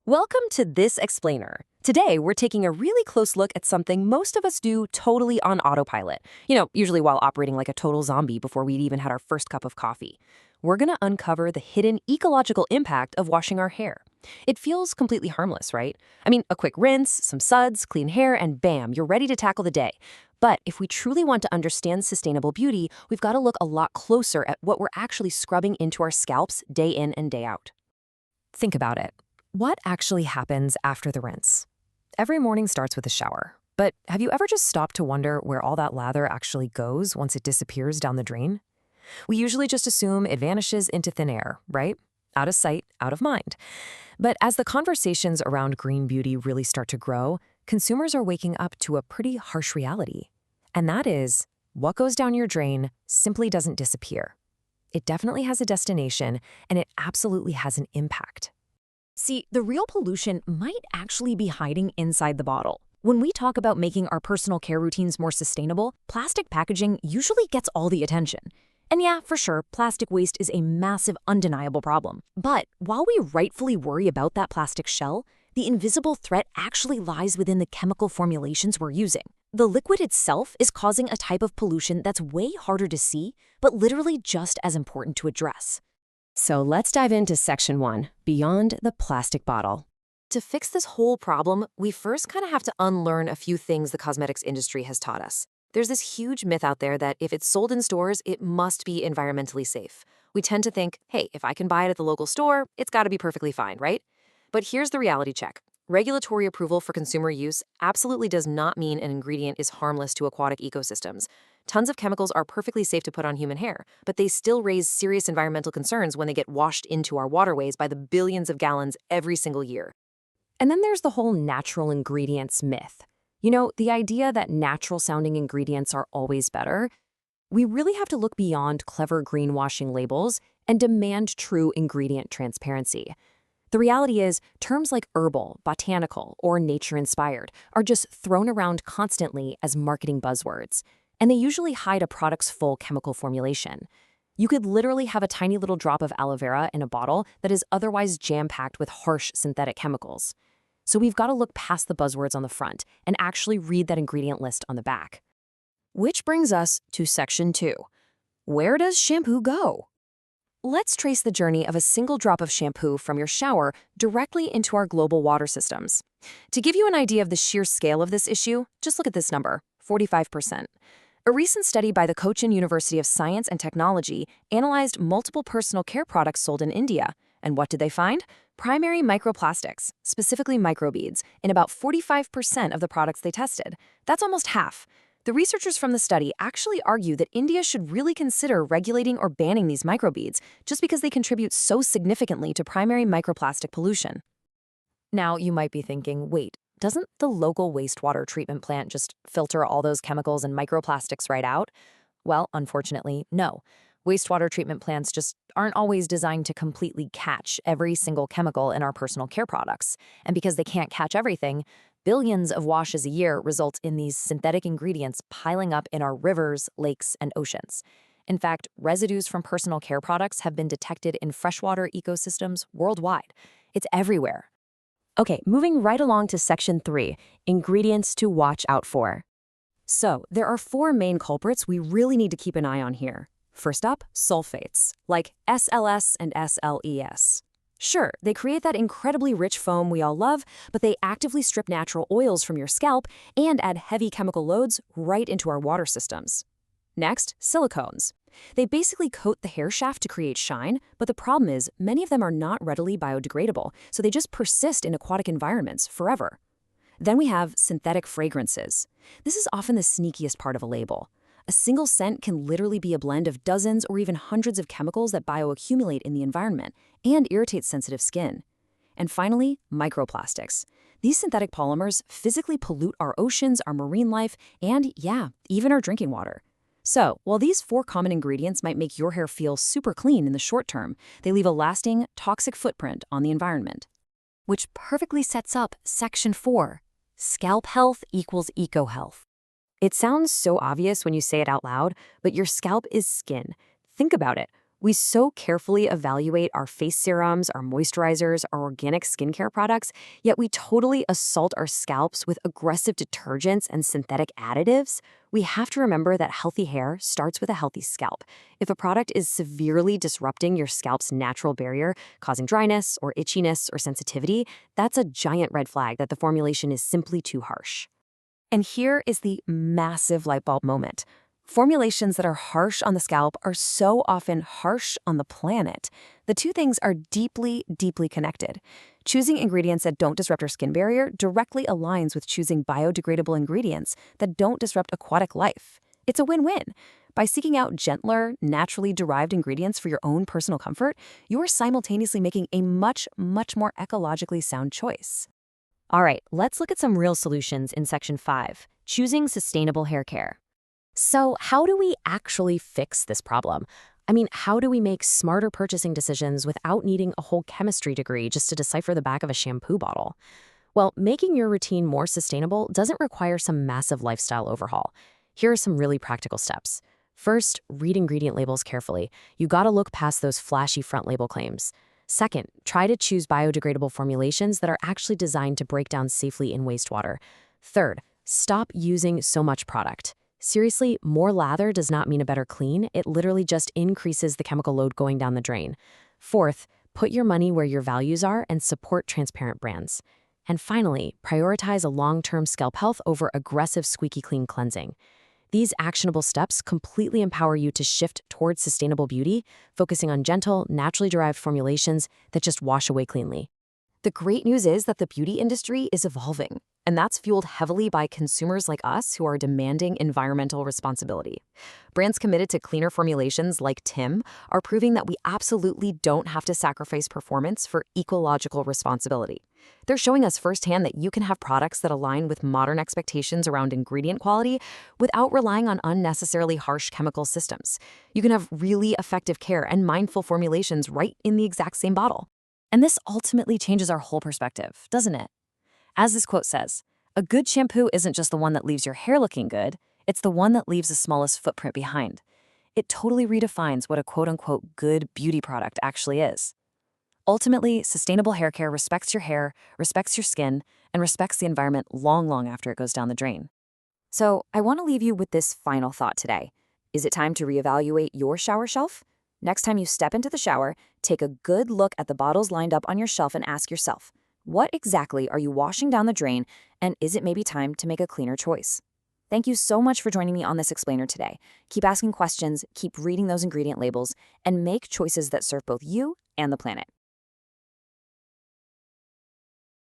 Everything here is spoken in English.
Welcome to This Explainer. Today, we're taking a really close look at something most of us do totally on autopilot. Usually while operating like a total zombie before we'd even had our first cup of coffee. We're going to uncover the hidden ecological impact of washing our hair. It feels completely harmless, right? I mean, a quick rinse, some suds, clean hair, and bam, you're ready to tackle the day. But if we truly want to understand sustainable beauty, we've got to look a lot closer at what we're actually scrubbing into our scalps day in and day out. Think about it. What actually happens after the rinse? Every morning starts with a shower. But have you ever just stopped to wonder where all that lather actually goes once it disappears down the drain? We usually just assume it vanishes into thin air, right? Out of sight, out of mind. But as the conversations around green beauty really start to grow, consumers are waking up to a pretty harsh reality. And that is, what goes down your drain simply doesn't disappear. It definitely has a destination, and it absolutely has an impact. See, the real pollution might actually be hiding inside the bottle. When we talk about making our personal care routines more sustainable, plastic packaging usually gets all the attention. And yeah, for sure, plastic waste is a massive, undeniable problem. But while we rightfully worry about that plastic shell, the invisible threat actually lies within the chemical formulations we're using. The liquid itself is causing a type of pollution that's way harder to see, but literally just as important to address. So let's dive into Section 1, Beyond the Plastic Bottle. To fix this whole problem, we first kind of have to unlearn a few things the cosmetics industry has taught us. There's this huge myth out there that if it's sold in stores, it must be environmentally safe. We tend to think, hey, if I can buy it at the local store, it's got to be perfectly fine, right? But here's the reality check. Regulatory approval for consumer use absolutely does not mean an ingredient is harmless to aquatic ecosystems. Tons of chemicals are perfectly safe to put on human hair, but they still raise serious environmental concerns when they get washed into our waterways by the billions of gallons every single year. And then there's the whole natural ingredients myth. The idea that natural-sounding ingredients are always better. We really have to look beyond clever greenwashing labels and demand true ingredient transparency. The reality is, terms like herbal, botanical, or nature-inspired are just thrown around constantly as marketing buzzwords, and they usually hide a product's full chemical formulation. You could literally have a tiny little drop of aloe vera in a bottle that is otherwise jam-packed with harsh synthetic chemicals. So we've got to look past the buzzwords on the front and actually read that ingredient list on the back. Which brings us to Section 2. Where does shampoo go? Let's trace the journey of a single drop of shampoo from your shower directly into our global water systems. To give you an idea of the sheer scale of this issue, just look at this number, 45%. A recent study by the Cochin University of Science and Technology analyzed multiple personal care products sold in India. And what did they find? Primary microplastics, specifically microbeads, in about 45% of the products they tested. That's almost half. The researchers from the study actually argue that India should really consider regulating or banning these microbeads just because they contribute so significantly to primary microplastic pollution. Now, you might be thinking, wait, doesn't the local wastewater treatment plant just filter all those chemicals and microplastics right out? Well, unfortunately, no. Wastewater treatment plants just aren't always designed to completely catch every single chemical in our personal care products. And because they can't catch everything, billions of washes a year result in these synthetic ingredients piling up in our rivers, lakes, and oceans. In fact, residues from personal care products have been detected in freshwater ecosystems worldwide. It's everywhere. Okay, moving right along to Section 3, Ingredients to Watch Out For. So, there are 4 main culprits we really need to keep an eye on here. First up, sulfates, like SLS and SLES. Sure, they create that incredibly rich foam we all love, but they actively strip natural oils from your scalp and add heavy chemical loads right into our water systems. Next, silicones. They basically coat the hair shaft to create shine, but the problem is many of them are not readily biodegradable, so they just persist in aquatic environments forever. Then we have synthetic fragrances. This is often the sneakiest part of a label. A single scent can literally be a blend of dozens or even hundreds of chemicals that bioaccumulate in the environment and irritate sensitive skin. And finally, microplastics. These synthetic polymers physically pollute our oceans, our marine life, and yeah, even our drinking water. So, while these 4 common ingredients might make your hair feel super clean in the short term, they leave a lasting, toxic footprint on the environment. Which perfectly sets up Section 4, Scalp Health equals Eco-Health. It sounds so obvious when you say it out loud, but your scalp is skin. Think about it. We so carefully evaluate our face serums, our moisturizers, our organic skincare products, yet we totally assault our scalps with aggressive detergents and synthetic additives. We have to remember that healthy hair starts with a healthy scalp. If a product is severely disrupting your scalp's natural barrier, causing dryness or itchiness or sensitivity, that's a giant red flag that the formulation is simply too harsh. And here is the massive light bulb moment. Formulations that are harsh on the scalp are so often harsh on the planet. The two things are deeply, deeply connected. Choosing ingredients that don't disrupt our skin barrier directly aligns with choosing biodegradable ingredients that don't disrupt aquatic life. It's a win-win. By seeking out gentler, naturally derived ingredients for your own personal comfort, you are simultaneously making a much, much more ecologically sound choice. All right, let's look at some real solutions in Section 5, choosing sustainable hair care. So how do we actually fix this problem? I mean, how do we make smarter purchasing decisions without needing a whole chemistry degree just to decipher the back of a shampoo bottle? Well, making your routine more sustainable doesn't require some massive lifestyle overhaul. Here are some really practical steps. First, read ingredient labels carefully. You gotta look past those flashy front label claims. Second, try to choose biodegradable formulations that are actually designed to break down safely in wastewater. Third, stop using so much product. Seriously, more lather does not mean a better clean. It literally just increases the chemical load going down the drain. Fourth, put your money where your values are and support transparent brands. And finally, prioritize a long-term scalp health over aggressive squeaky clean cleansing. These actionable steps completely empower you to shift towards sustainable beauty, focusing on gentle, naturally derived formulations that just wash away cleanly. The great news is that the beauty industry is evolving, and that's fueled heavily by consumers like us who are demanding environmental responsibility. Brands committed to cleaner formulations like timb are proving that we absolutely don't have to sacrifice performance for ecological responsibility. They're showing us firsthand that you can have products that align with modern expectations around ingredient quality without relying on unnecessarily harsh chemical systems. You can have really effective care and mindful formulations right in the exact same bottle. And this ultimately changes our whole perspective, doesn't it? As this quote says, a good shampoo isn't just the one that leaves your hair looking good, it's the one that leaves the smallest footprint behind. It totally redefines what a quote-unquote good beauty product actually is. Ultimately, sustainable hair care respects your hair, respects your skin, and respects the environment long, long after it goes down the drain. So I want to leave you with this final thought today. Is it time to reevaluate your shower shelf? Next time you step into the shower, take a good look at the bottles lined up on your shelf and ask yourself, what exactly are you washing down the drain, and is it maybe time to make a cleaner choice? Thank you so much for joining me on this explainer today. Keep asking questions, keep reading those ingredient labels, and make choices that serve both you and the planet.